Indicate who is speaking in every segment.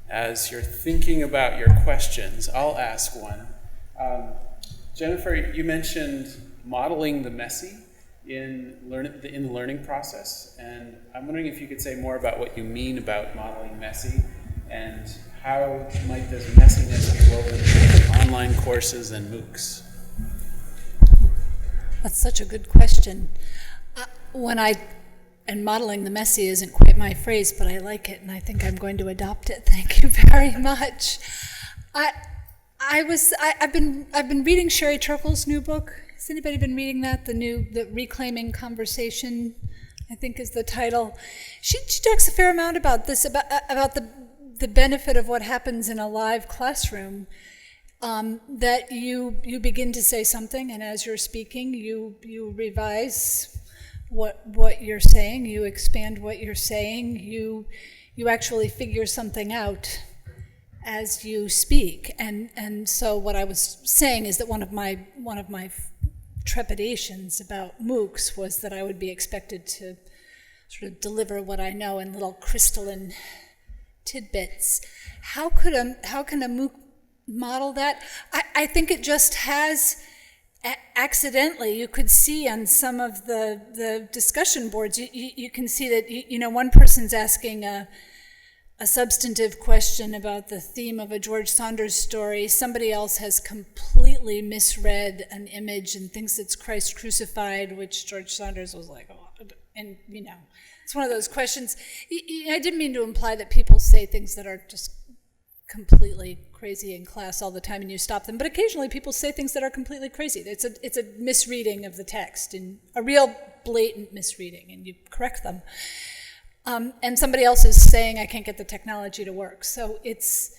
Speaker 1: as you're thinking about your questions, I'll ask one. Jennifer, you mentioned modeling the messy in the learning process, and I'm wondering if you could say more about what you mean about modeling messy, and how might this messiness be woven into online courses and MOOCs?
Speaker 2: That's such a good question. And modeling the messy isn't quite my phrase, but I like it, and I think I'm going to adopt it. Thank you very much. I've been reading Sherry Turkle's new book. Has anybody been reading that? The Reclaiming Conversation, I think is the title. She talks a fair amount about this, about the benefit of what happens in a live classroom. That you begin to say something, and as you're speaking, you revise what you're saying, you expand what you're saying, you actually figure something out as you speak. And so what I was saying is that one of my trepidations about MOOCs was that I would be expected to sort of deliver what I know in little crystalline tidbits. How can a MOOC model that? I think it just has. Accidentally, you could see on some of the discussion boards, you can see that, one person's asking a substantive question about the theme of a George Saunders story. Somebody else has completely misread an image and thinks it's Christ crucified, which George Saunders was like, oh, and it's one of those questions. I didn't mean to imply that people say things that are just completely crazy in class all the time and you stop them, but occasionally people say things that are completely crazy. It's a misreading of the text, and a real blatant misreading, and you correct them. And somebody else is saying, I can't get the technology to work. So it's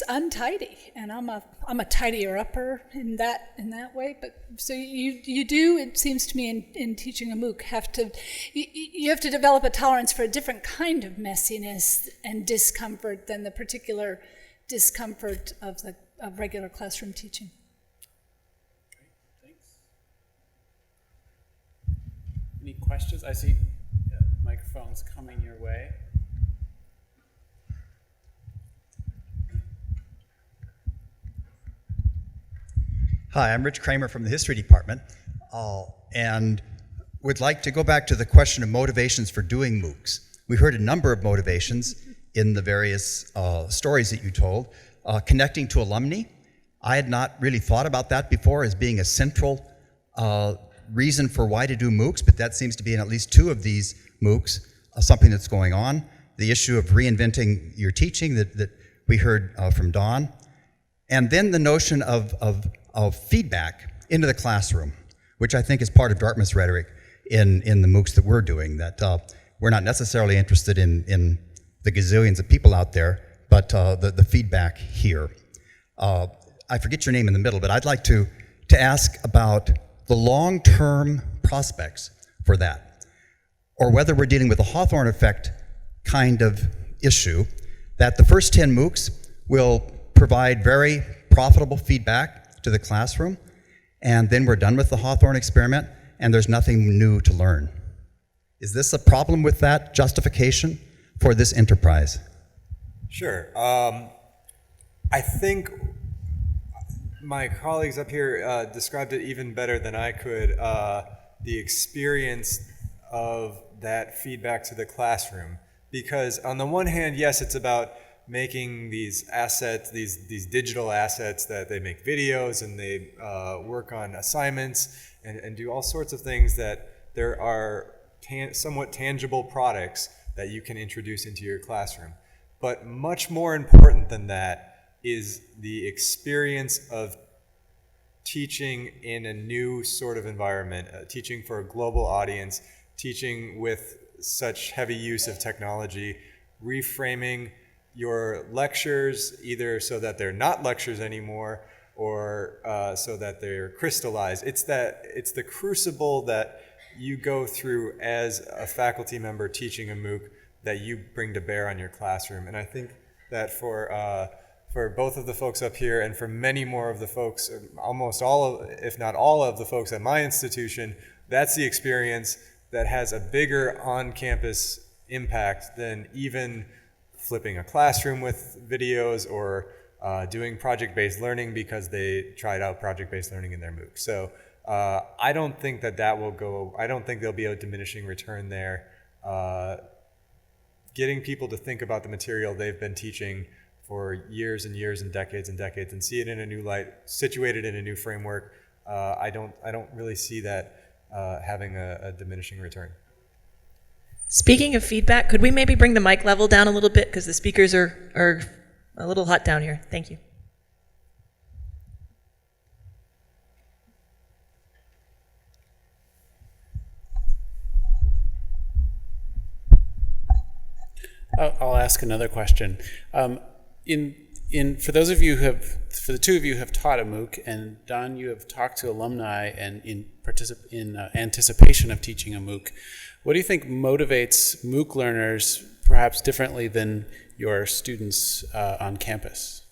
Speaker 2: untidy, and I'm a tidier upper in that way. But so you do, it seems to me, in teaching a MOOC, you have to develop a tolerance for a different kind of messiness and discomfort than the particular discomfort of regular classroom teaching.
Speaker 1: Great, thanks. Any questions? I see microphones coming your way.
Speaker 3: Hi, I'm Rich Kramer from the History Department, and would like to go back to the question of motivations for doing MOOCs. We heard a number of motivations in the various stories that you told. Connecting to alumni, I had not really thought about that before as being a central reason for why to do MOOCs, but that seems to be in at least two of these MOOCs, something that's going on. The issue of reinventing your teaching that we heard from Dawn. And then the notion of feedback into the classroom, which I think is part of Dartmouth's rhetoric in the MOOCs that we're doing, that we're not necessarily interested in the gazillions of people out there, but the feedback here. I forget your name in the middle, but I'd like to ask about the long-term prospects for that, or whether we're dealing with a Hawthorne effect kind of issue, that the first 10 MOOCs will provide very profitable feedback to the classroom, and then we're done with the Hawthorne experiment, and there's nothing new to learn. Is this a problem with that justification for this enterprise?
Speaker 4: Sure. I think my colleagues up here described it even better than I could, the experience of that feedback to the classroom. Because on the one hand, yes, it's about making these assets, these digital assets, that they make videos and they work on assignments and do all sorts of things, that there are somewhat tangible products that you can introduce into your classroom. But much more important than that is the experience of teaching in a new sort of environment, teaching for a global audience, teaching with such heavy use of technology, reframing your lectures either so that they're not lectures anymore or so that they're crystallized. It's the crucible that you go through as a faculty member teaching a MOOC that you bring to bear on your classroom. And I think that for both of the folks up here and for many more of the folks, almost all of, if not all of the folks at my institution, that's the experience that has a bigger on-campus impact than even flipping a classroom with videos or doing project-based learning because they tried out project-based learning in their MOOC. So I don't think that will go, I don't think there'll be a diminishing return there. Getting people to think about the material they've been teaching for years and years and decades and see it in a new light, situated in a new framework, I don't really see that having a diminishing return.
Speaker 5: Speaking of feedback, could we maybe bring the mic level down a little bit because the speakers are a little hot down here. Thank you.
Speaker 1: I'll ask another question. For those of you for the two of you who have taught a MOOC, and Don, you have talked to alumni and in anticipation of teaching a MOOC, what do you think motivates MOOC learners perhaps differently than your students on campus?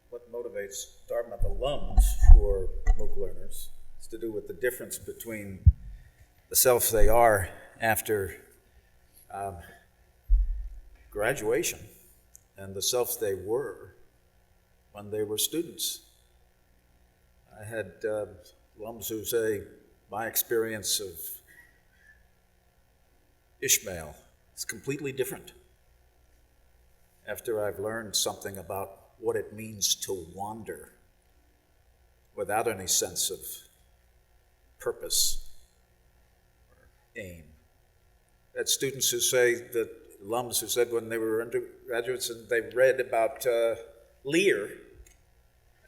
Speaker 6: What motivates Dartmouth alums who are MOOC learners is to do with the difference between the self they are after graduation and the selves they were when they were students. I had alums who say, my experience of Ishmael is completely different after I've learned something about what it means to wander without any sense of purpose or aim. I had students who say, that alums who said when they were undergraduates and they read about Lear,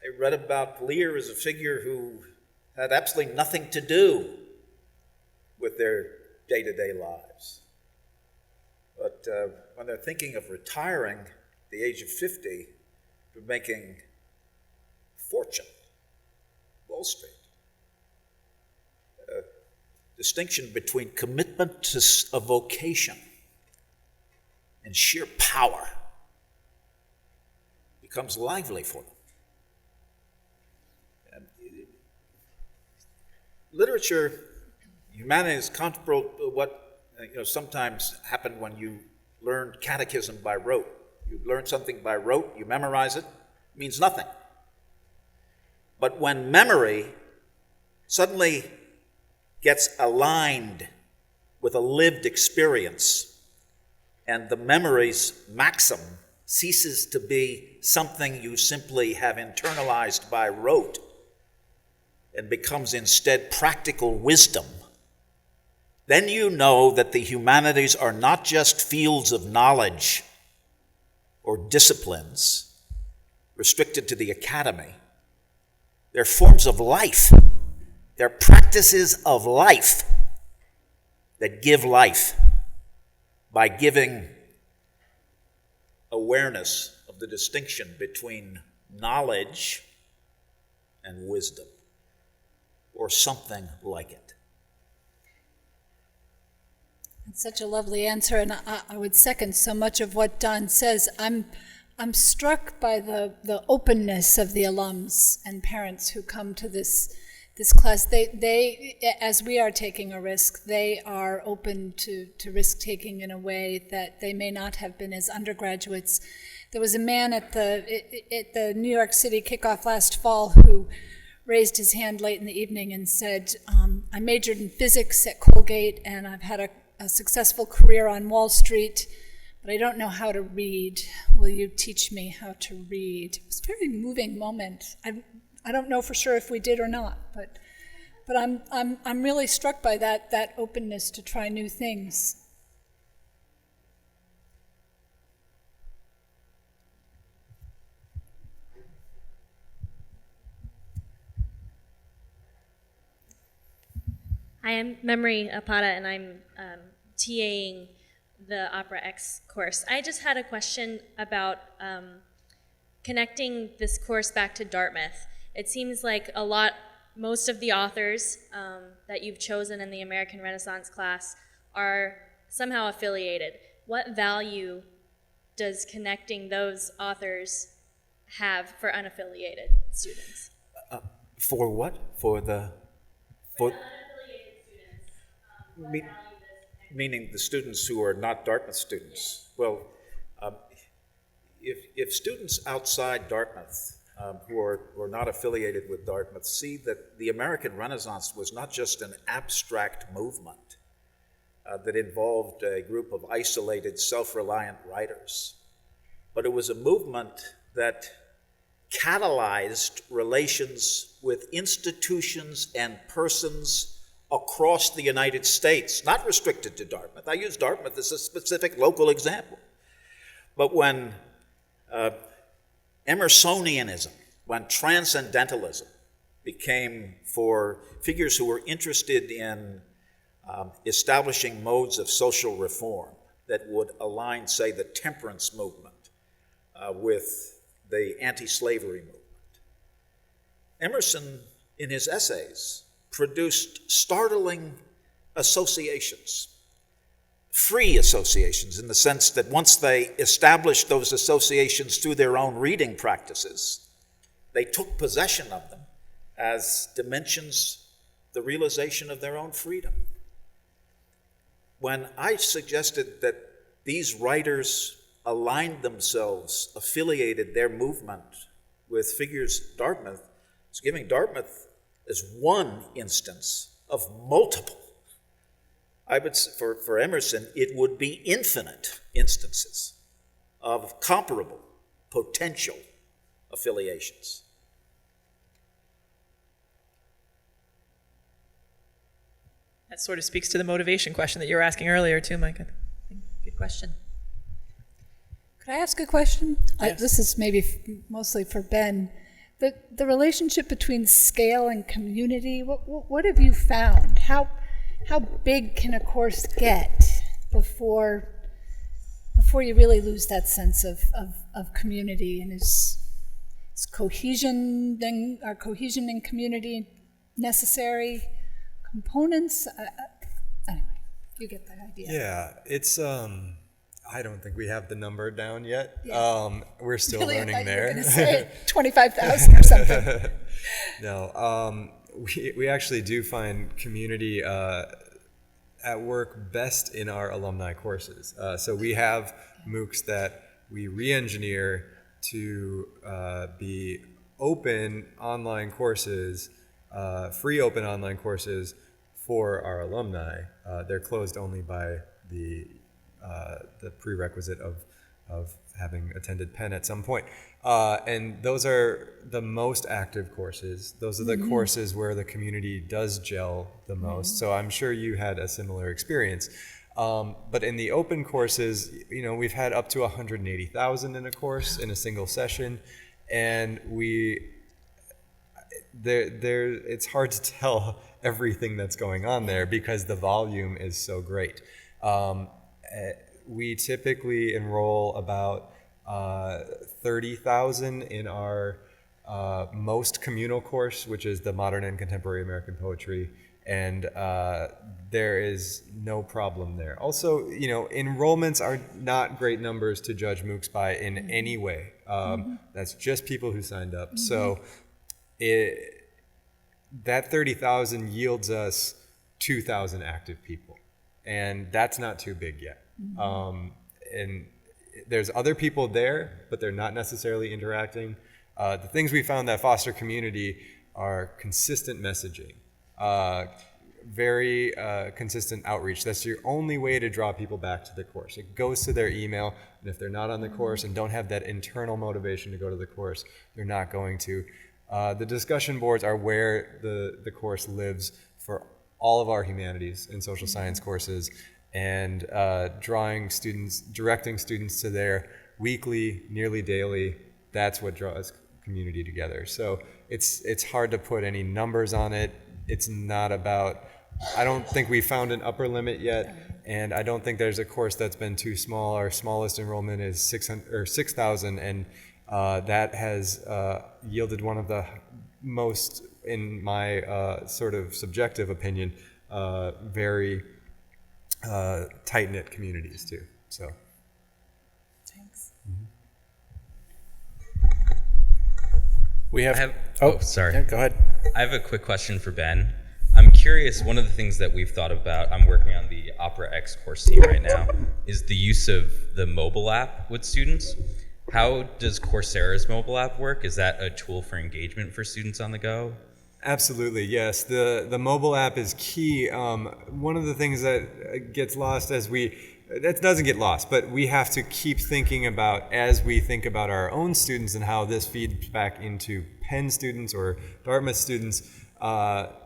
Speaker 6: they read about Lear as a figure who had absolutely nothing to do with their day-to-day lives. But when they're thinking of retiring at the age of 50, they're making fortune, Wall Street. Distinction between commitment to a vocation and sheer power becomes lively for them. Literature, humanities, comparable to what sometimes happened when you learned catechism by rote. You learn something by rote, you memorize it, it means nothing. But when memory suddenly gets aligned with a lived experience, and the memory's maxim ceases to be something you simply have internalized by rote, and becomes instead practical wisdom, then you know that the humanities are not just fields of knowledge or disciplines restricted to the academy. They're forms of life. They're practices of life that give life by giving awareness of the distinction between knowledge and wisdom, or something like it.
Speaker 2: That's such a lovely answer, and I would second so much of what Don says. I'm struck by the openness of the alums and parents who come to this class. They, as we are taking a risk, they are open to risk taking in a way that they may not have been as undergraduates. There was a man at the New York City kickoff last fall who raised his hand late in the evening and said, I majored in physics at Colgate and I've had a successful career on Wall Street, but I don't know how to read. Will you teach me how to read? It was a very moving moment. I don't know for sure if we did or not, but I'm really struck by that openness to try new things.
Speaker 7: Hi, I'm Memory Apata, and I'm TAing the Opera X course. I just had a question about connecting this course back to Dartmouth. It seems like most of the authors that you've chosen in the American Renaissance class are somehow affiliated. What value does connecting those authors have for unaffiliated students?
Speaker 6: For what? For the unaffiliated Meaning the students who are not Dartmouth students. Well, if students outside Dartmouth who are not affiliated with Dartmouth see that the American Renaissance was not just an abstract movement that involved a group of isolated, self-reliant writers, but it was a movement that catalyzed relations with institutions and persons across the United States, not restricted to Dartmouth. I use Dartmouth as a specific local example. But when Emersonianism, when transcendentalism became for figures who were interested in establishing modes of social reform that would align, say, the temperance movement with the anti-slavery movement, Emerson, in his essays, produced startling associations, free associations, in the sense that once they established those associations through their own reading practices, they took possession of them as dimensions, the realization of their own freedom. When I suggested that these writers aligned themselves, affiliated their movement with figures at Dartmouth, it's giving Dartmouth as one instance of multiple. I would, for Emerson, it would be infinite instances of comparable potential affiliations.
Speaker 5: That sort of speaks to the motivation question that you were asking earlier too, Mike. Good question.
Speaker 2: Could I ask a question?
Speaker 1: Yes.
Speaker 2: This is maybe mostly for Ben. The relationship between scale and community, what have you found? How big can a course get before you really lose that sense of community? And is cohesion and community necessary components? Anyway, you get the idea.
Speaker 4: Yeah, it's I don't think we have the number down yet. Yeah. We're still
Speaker 2: Really,
Speaker 4: learning
Speaker 2: I thought
Speaker 4: there.
Speaker 2: You were going to say 25,000 or something.
Speaker 4: No, we actually do find community at work best in our alumni courses. So we have MOOCs that we re-engineer to be open online courses, free open online courses for our alumni. They're closed only by the prerequisite of having attended Penn at some point. And those are the most active courses. Those are the courses where the community does gel the most. So I'm sure you had a similar experience. But in the open courses, we've had up to 180,000 in a course in a single session. And it's hard to tell everything that's going on there because the volume is so great. We typically enroll about 30,000 in our most communal course, which is the Modern and Contemporary American Poetry, and there is no problem there. Also, enrollments are not great numbers to judge MOOCs by in any way. That's just people who signed up. So that 30,000 yields us 2,000 active people, and that's not too big yet. And there's other people there, but they're not necessarily interacting. The things we found that foster community are consistent messaging, very consistent outreach. That's your only way to draw people back to the course. It goes to their email, and if they're not on the course and don't have that internal motivation to go to the course, they're not going to. The discussion boards are where the course lives for all of our humanities and social science courses, and directing students to their weekly, nearly daily, that's what draws community together. So it's hard to put any numbers on it. It's not about, I don't think we found an upper limit yet, and I don't think there's a course that's been too small. Our smallest enrollment is 6,000, and that has yielded one of the most, in my sort of subjective opinion, very tight-knit communities too. So
Speaker 2: Thanks.
Speaker 1: We have.
Speaker 8: Sorry.
Speaker 1: Yeah, go ahead.
Speaker 8: I have a quick question for Ben. I'm curious, one of the things that we've thought about, I'm working on the Opera X course team right now, is the use of the mobile app with students. How does Coursera's mobile app work? Is that a tool for engagement for students on the go?
Speaker 4: Absolutely, yes. The mobile app is key. One of the things that gets lost that doesn't get lost, but we have to keep thinking about as we think about our own students and how this feeds back into Penn students or Dartmouth students.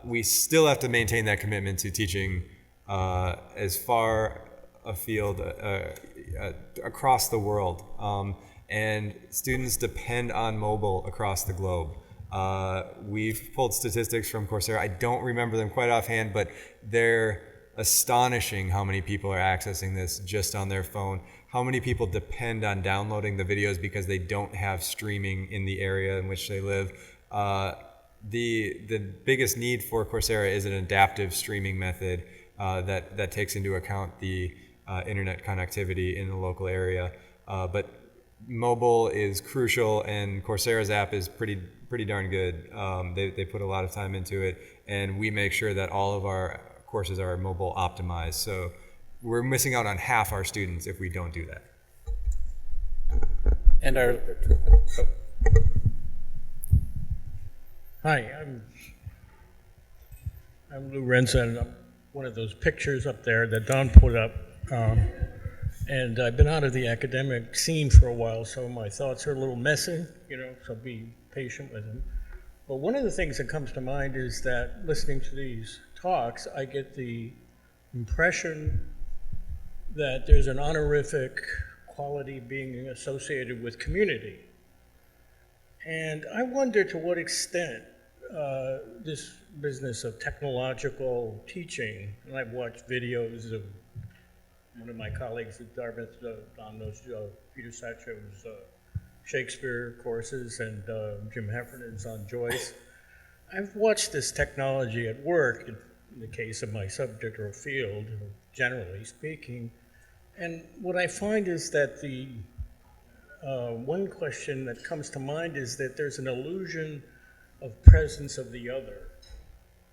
Speaker 4: We still have to maintain that commitment to teaching as far afield across the world. And students depend on mobile across the globe. We've pulled statistics from Coursera. I don't remember them quite offhand, but they're astonishing how many people are accessing this just on their phone. How many people depend on downloading the videos because they don't have streaming in the area in which they live. The biggest need for Coursera is an adaptive streaming method that takes into account the internet connectivity in the local area. But mobile is crucial, and Coursera's app is pretty darn good. They put a lot of time into it, and we make sure that all of our courses are mobile optimized. So we're missing out on half our students if we don't do that.
Speaker 1: And our
Speaker 9: Hi, I'm Lou Renza, and I'm one of those pictures up there that Don put up. And I've been out of the academic scene for a while, so my thoughts are a little messy, so be patient with them. But one of the things that comes to mind is that listening to these talks, I get the impression that there's an honorific quality being associated with community. And I wonder to what extent this business of technological teaching, and I've watched videos of one of my colleagues at Dartmouth, Don knows Peter Satchow's Shakespeare courses, and Jim Heffernan's on Joyce. I've watched this technology at work in the case of my subject or field, generally speaking, and what I find is that the one question that comes to mind is that there's an illusion of presence of the other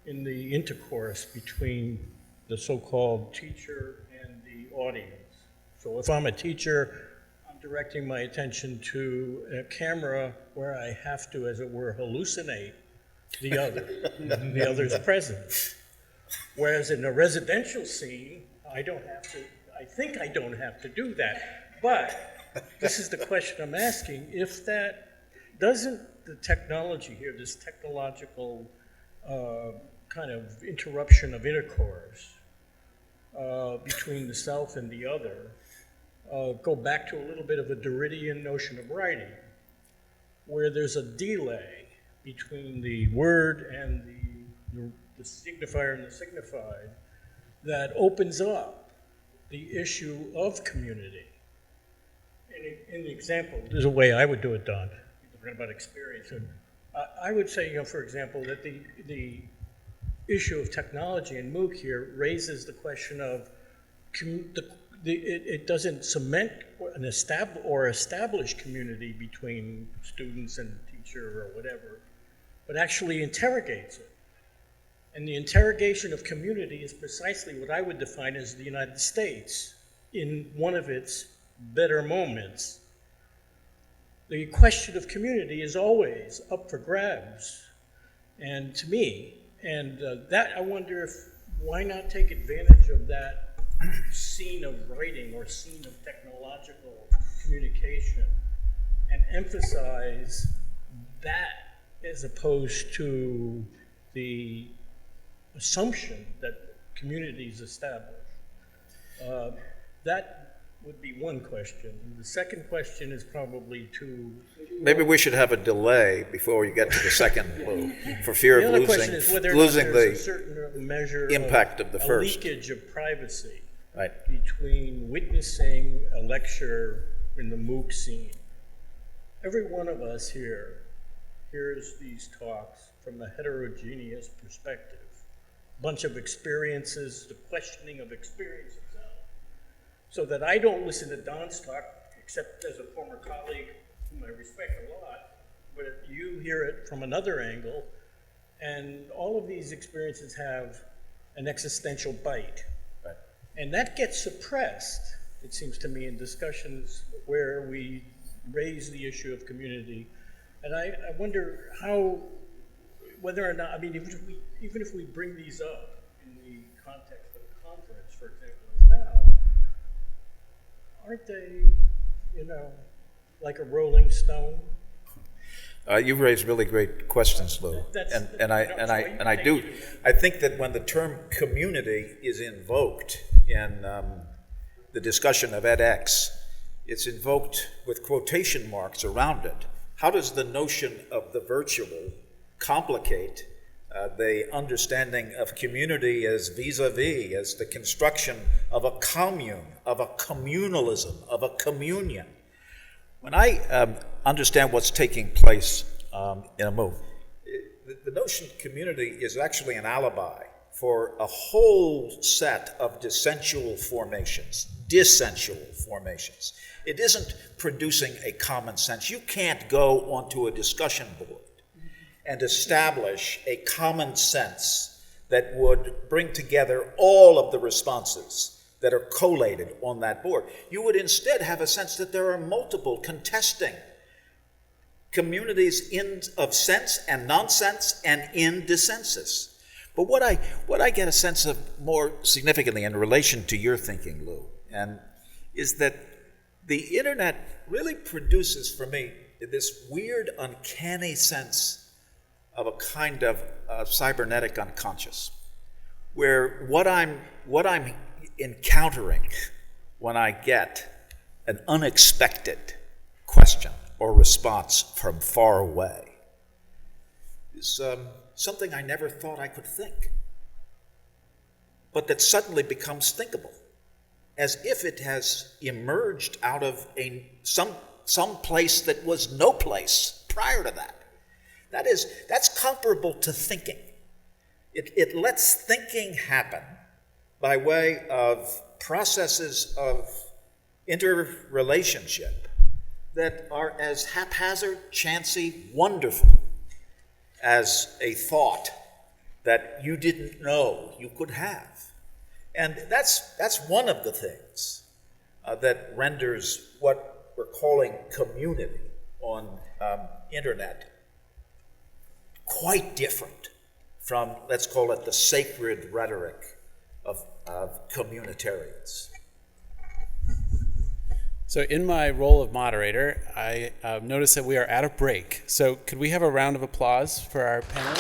Speaker 9: in the intercourse between the so-called teacher and the audience. So if I'm a teacher, I'm directing my attention to a camera where I have to, as it were, hallucinate the other, the other's presence. Whereas in a residential scene, I think I don't have to do that. But this is the question I'm asking. If that doesn't the technology here, this technological kind of interruption of intercourse between the self and the other, go back to a little bit of a Derridian notion of writing, where there's a delay between the word and the signifier and the signified that opens up the issue of community. In the example, there's a way I would do it, Don. You're talking about experience. And I would say, for example, that the issue of technology in MOOC here raises the question of it doesn't cement an establish community between students and teacher or whatever, but actually interrogates it. And the interrogation of community is precisely what I would define as the United States in one of its better moments. The question of community is always up for grabs, and to me, and that I wonder why not take advantage of that scene of writing or scene of technological communication and emphasize that as opposed to the assumption that community is established. That would be one question. And the second question is probably
Speaker 6: Maybe we should have a delay before you get to the second move, for fear of losing the
Speaker 9: certain measure
Speaker 6: impact of the first.
Speaker 9: Leakage of privacy
Speaker 6: Right.
Speaker 9: between witnessing a lecture in the MOOC scene. Every one of us here hears these talks from a heterogeneous perspective. A bunch of experiences, the questioning of experience itself. So that I don't listen to Don's talk, except as a former colleague whom I respect a lot, but if you hear it from another angle, And all of these experiences have an existential bite.
Speaker 6: Right.
Speaker 9: And that gets suppressed, it seems to me, in discussions where we raise the issue of community. And I wonder how, whether or not, I mean, even if we bring these up in the context of a conference, for example, as now, aren't they, like a rolling stone?
Speaker 6: You've raised really great questions, Lou, and I do. I think that when the term community is invoked in the discussion of edX, it's invoked with quotation marks around it. How does the notion of the virtual complicate the understanding of community as vis-a-vis, as the construction of a commune, of a communalism, of a communion? When I understand what's taking place in a MOOC, the notion of community is actually an alibi for a whole set of dissensual formations. It isn't producing a common sense. You can't go onto a discussion board and establish a common sense that would bring together all of the responses that are collated on that board. You would instead have a sense that there are multiple contesting communities of sense and nonsense and in dissensus. But what I get a sense of more significantly in relation to your thinking, Lou, and is that the internet really produces for me this weird, uncanny sense of a kind of cybernetic unconscious, where what I'm encountering when I get an unexpected question or response from far away is something I never thought I could think, but that suddenly becomes thinkable, as if it has emerged out of some place that was no place prior to that. That's comparable to thinking. It lets thinking happen by way of processes of interrelationship that are as haphazard, chancy, wonderful as a thought that you didn't know you could have. And that's one of the things that renders what we're calling community on internet quite different from, let's call it, the sacred rhetoric of communitarians.
Speaker 1: So in my role of moderator, I noticed that we are at a break. So could we have a round of applause for our panel?